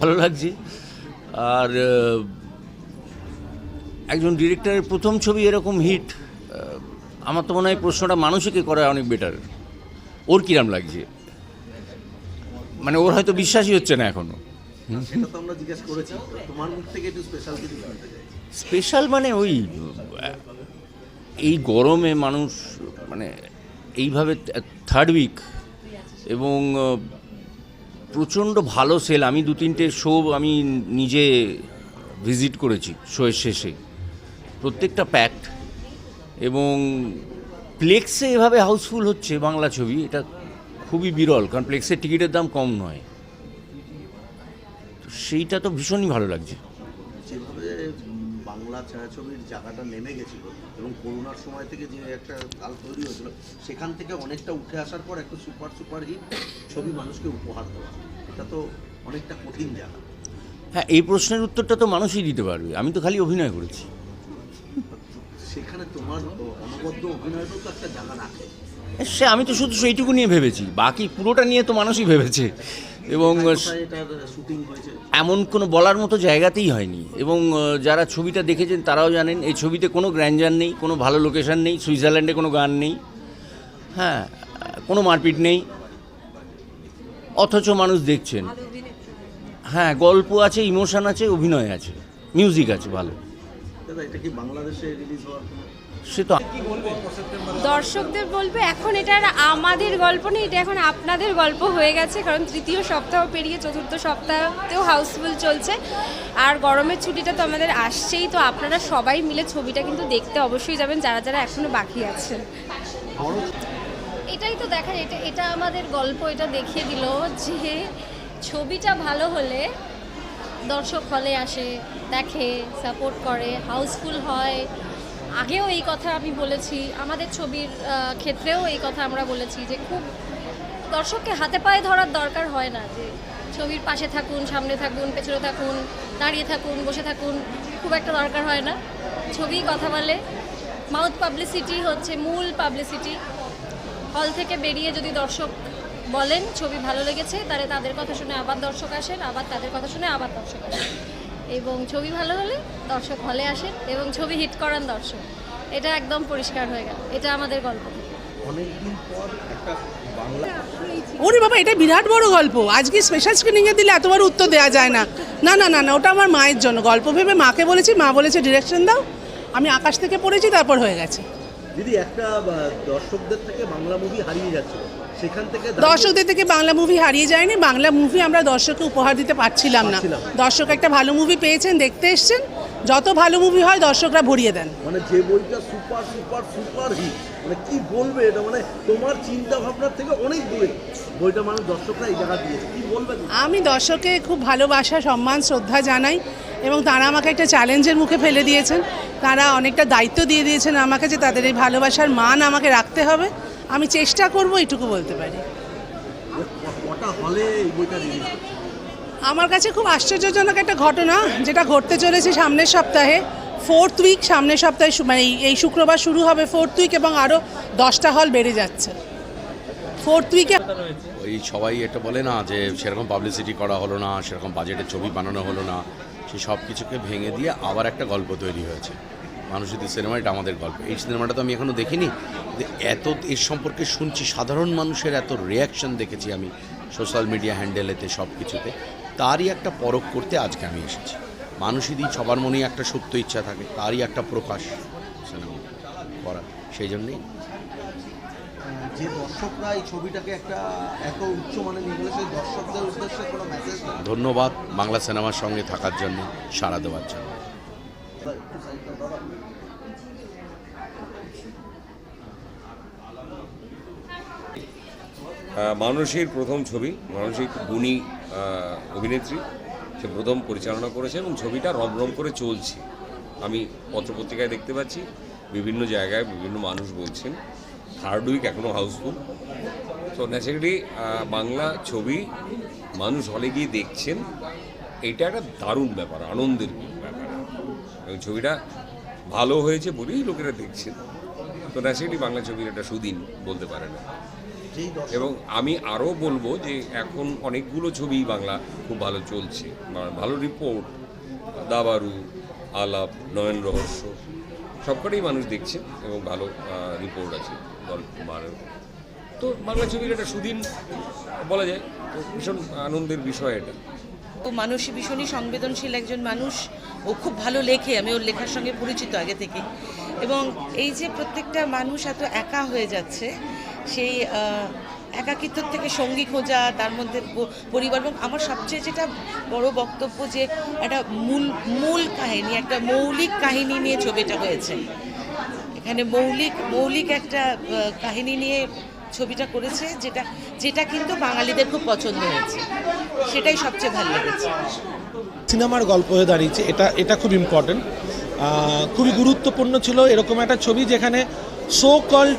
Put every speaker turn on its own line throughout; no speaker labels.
ভালো লাগছে। আর একজন ডিরেক্টরের প্রথম ছবি এরকম হিট, আমার তো মনে হয় প্রশ্নটা মানুষকে করা অনেক বেটার। ওর কিরাম লাগছে, মানে ওর হয়তো বিশ্বাসই হচ্ছে না এখনো।
সেটা তো আমরা জিজ্ঞেস করেছি, তোমার মুখ থেকে একটু স্পেশাল কিছু শুনতে চাই।
স্পেশাল মানে ওই এই গরমে মানুষ মানে এইভাবে থার্ড উইক এবং প্রচণ্ড ভালো সেল। আমি 2-3টে শো আমি নিজে ভিজিট করেছি শোয়ের শেষে, প্রত্যেকটা প্যাকড, এবং প্লেক্সে এভাবে হাউসফুল হচ্ছে বাংলা ছবি, এটা খুবই বিরল, কারণ প্লেক্সের টিকিটের দাম কম নয়। সেইটা তো ভীষণই ভালো লাগছে।
যেভাবে বাংলা ছায়াছবির জায়গাটা নেমে গেছিল এবং করোনার সময় থেকে যে একটা কাল তৈরি হয়েছিল, সেখান থেকে অনেকটা উঠে আসার পর একটা সুপার হিট ছবি মানুষকে উপহার দেওয়া, এটা তো অনেকটা কঠিন জায়গা।
হ্যাঁ, এই প্রশ্নের উত্তরটা তো মানুষই দিতে পারবে, আমি তো খালি অভিনয় করেছি।
সেখানে তোমার অনবদ্য অভিনয়টাও তো একটা জায়গা রাখে।
সে আমি তো শুধু সেইটুকু নিয়ে ভেবেছি, বাকি পুরোটা নিয়ে তো মানুষই ভেবেছে, এবং
এটার শুটিং হয়েছে
এমন কোনো বলার মতো জায়গাতেই হয়নি। এবং যারা ছবিটা দেখেছেন তারাও জানেন এই ছবিতে কোনো গ্র্যান্ডার নেই, কোনো ভালো লোকেশন নেই, সুইজারল্যান্ডে কোনো গান নেই, হ্যাঁ, কোনো মারপিট নেই, অথচ মানুষ দেখছেন। হ্যাঁ, গল্প আছে, ইমোশন আছে, অভিনয় আছে, মিউজিক আছে ভালো।
দাদা, এটা কি বাংলাদেশে রিলিজ হওয়ার কোনো?
সে তো
দর্শকদের বলবে এখন এটা আর আমাদের গল্প নেই, এটা এখন আপনাদের গল্প হয়ে গেছে, কারণ তৃতীয় সপ্তাহ পেরিয়ে চতুর্থ সপ্তাহতেও হাউসফুল চলছে, আর গরমের ছুটিটা তো আমাদের আসছেই। তো আপনারা সবাই মিলে ছবিটা কিন্তু দেখতে অবশ্যই যাবেন, যারা যারা এখনো বাকি আছেন। এটাই তো দেখার, এটা আমাদের গল্প, এটা দেখিয়ে দিল যে ছবিটা ভালো হলে দর্শক হলে আসে, দেখে, সাপোর্ট করে, হাউসফুল হয়। আগেও এই কথা আমি বলেছি, আমাদের ছবির ক্ষেত্রেও এই কথা আমরা বলেছি যে খুব দর্শককে হাতে পায়ে ধরার দরকার হয় না, যে ছবির পাশে থাকুন, সামনে থাকুন, পেছনে থাকুন, দাঁড়িয়ে থাকুন, বসে থাকুন, খুব একটা দরকার হয় না। ছবি কথা বলে, মাউথ পাবলিসিটি হচ্ছে মূল পাবলিসিটি। হল থেকে বেরিয়ে যদি দর্শক বলেন ছবি ভালো লেগেছে, তাহলে তাদের কথা শুনে আবার দর্শক আসেন, আবার তাদের কথা শুনে আবার দর্শক আসেন, এবং ছবি ভালো হলে দর্শক হলে আসেন এবং ছবি হিট করান দর্শক। এটা একদম পরিষ্কার হয়ে গেল, এটা আমাদের গল্প।
অনেকদিন পর একটা বাংলা,
ওরে বাবা, এটা বিরাট বড় গল্প। আজকে স্পেশাল স্ক্রিনিংয়ে দিলে এতবার উত্তর দেওয়া যায় না। না না না না, ওটা আমার মায়ের জন্য গল্প ভেবে মাকে বলেছি, মা বলেছে ডিরেকশন দাও, আমি আকাশ থেকে পড়েছি, তারপর হয়ে গেছে।
দিদি, একটা দর্শকদের থেকে বাংলা মুভি হারিয়ে যাচ্ছে, সেখান থেকে
দর্শকদের থেকে বাংলা মুভি হারিয়ে যায়নি, বাংলা মুভি আমরা দর্শককে উপহার দিতে পারছিলাম না। দর্শক একটা ভালো মুভি পেয়েছেন, দেখতে এসছেন, যত ভালো মুভি হয় দর্শকরা ভরিয়ে দেন।
মানে যে বইটা সুপার হিট, মানে কি বলবে এটা, মানে তোমার চিন্তা ভাবনার থেকে অনেক দূরে বইটা, মানে দর্শকরা এই জায়গা দিয়েছে, কি বলবে?
আমি দর্শককে খুব ভালোবাসা, সম্মান, শ্রদ্ধা জানাই, এবং তারা আমাকে একটা চ্যালেঞ্জের মুখে ফেলে দিয়েছেন। তারা অনেকটা দায়িত্ব দিয়ে দিয়েছেন আমাকে, যে তাদের এই ভালোবাসার মান আমাকে রাখতে হবে। আমি চেষ্টা করব, এইটুকু বলতে পারি।
কটা হলে এই বইটা রিলিজ হচ্ছে?
আমার কাছে খুব আশ্চর্যজনক একটা ঘটনা যেটা ঘটতে চলেছে সামনের সপ্তাহে, 4th উইক, সামনের সপ্তাহে, মানে এই শুক্রবার শুরু হবে 4th উইক, এবং আরও 10টা হল বেড়ে যাচ্ছে 4th উইকে।
ওই সবাই এটা বলে না যে সেরকম পাবলিসিটি করা হলো না, সেরকম বাজেটের ছবি বানানো হলো না, সেই সব কিছুকে ভেঙে দিয়ে আবার একটা গল্প তৈরি হয়েছে। মানুষের সিনেমা, এটা আমাদের গল্প। এই সিনেমাটা তো আমি এখনও দেখিনি, এত এর সম্পর্কে শুনছি, সাধারণ মানুষের এত রিয়াকশন দেখেছি আমি সোশ্যাল মিডিয়া হ্যান্ডেলেতে, সব কিছুতে। তারই একটা পরখ করতে আজকে আমি এসেছি। মানুষেরই সবার মনেই একটা সুপ্ত ইচ্ছা থাকে, তারই একটা প্রকাশ সিনেমা করা, সেই জন্যেই।
যে দর্শকরা এই ছবিটাকে একটা এত উচ্চ মানে নিয়ে গেলে, সেই দর্শকদের উদ্দেশ্যে কোনো মেসেজ?
ধন্যবাদ বাংলা সিনেমার সঙ্গে থাকার জন্য, সাড়া দেওয়ার জন্য।
মানসীর প্রথম ছবি, মানসী গুণী অভিনেত্রী, সে প্রথম পরিচালনা করেছে এবং ছবিটা রমরম করে চলছে। আমি পত্রপত্রিকায় দেখতে পাচ্ছি, বিভিন্ন জায়গায় বিভিন্ন মানুষ বলছেন থার্ড উইক এখনও হাউসফুল। তো ন্যাচারালি বাংলা ছবি মানুষ হলে গিয়ে দেখছেন, এইটা একটা দারুণ ব্যাপার, আনন্দের ব্যাপার, এবং ছবিটা ভালো হয়েছে বলেই লোকেরা দেখছেন। তো ন্যাচারালি বাংলা ছবির একটা সুদিন বলতে পারে না।
যেই দর্শক
এবং আমি আরও বলবো যে এখন অনেকগুলো ছবি বাংলা খুব ভালো চলছে, ভালো রিপোর্ট, দাবারু, আলাপ, নয়ন রহস্য সবকটাই মানুষ দেখছে এবং ভালো রিপোর্ট আছে গল্প তো বাংলা ছবির একটা সুদিন বলা যায়, তো ভীষণ আনন্দের বিষয় এটা।
ও মানুষ ভীষণই সংবেদনশীল একজন মানুষ, ও খুব ভালো লেখে, আমি ওর লেখার সঙ্গে পরিচিত আগে থেকে। এবং এই যে প্রত্যেকটা মানুষ এত একা হয়ে যাচ্ছে, সেই একাকিত্ব থেকে সঙ্গী খোঁজা, তার মধ্যে পরিবার, এবং আমার সবচেয়ে যেটা বড় বক্তব্য যে একটা মূল কাহিনী, একটা মৌলিক কাহিনী নিয়ে ছবিটা হয়েছে। এখানে মৌলিক একটা কাহিনী নিয়ে ছবিটা করেছে, যেটা কিন্তু বাঙালিদের খুব পছন্দ হয়েছে, সেটাই সবচেয়ে ভালো লেগেছে।
সিনেমার গল্প হয়ে দাঁড়িয়েছে, এটা খুব ইম্পর্টেন্ট, খুবই গুরুত্বপূর্ণ ছিল এরকম একটা ছবি যেখানে সো কল্ড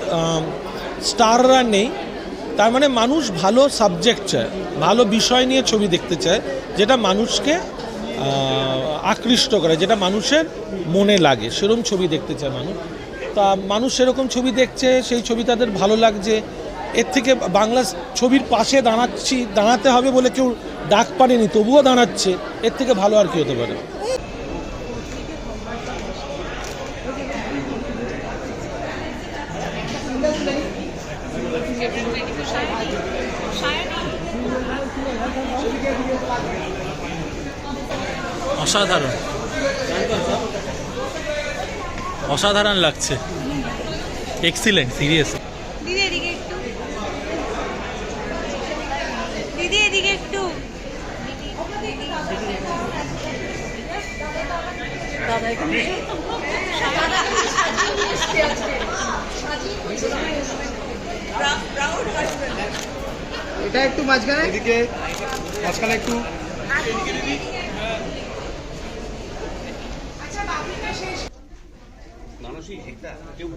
স্টাররা নেই, তার মানে মানুষ ভালো সাবজেক্ট চায়, ভালো বিষয় নিয়ে ছবি দেখতে চায়, যেটা মানুষকে আকৃষ্ট করে, যেটা মানুষের মনে লাগে, সেরকম ছবি দেখতে চায় মানুষ। তা মানুষ সেরকম ছবি দেখছে, সেই ছবি তাদের ভালো লাগছে। এর থেকে বাংলা ছবির পাশে দাঁড়াতে হবে বলে কেউ ডাক পারেনি, তবুও দাঁড়াচ্ছে, এর থেকে ভালো আর কি হতে পারে।
অসাধারণ লাগছে, এক্সিলেন্ট, সিরিয়াস।
দিদি এদিকে একটু
এটা একটু মাঝখানে, এদিকে মাঝখানে একটু।
মানসিক একটা কেউ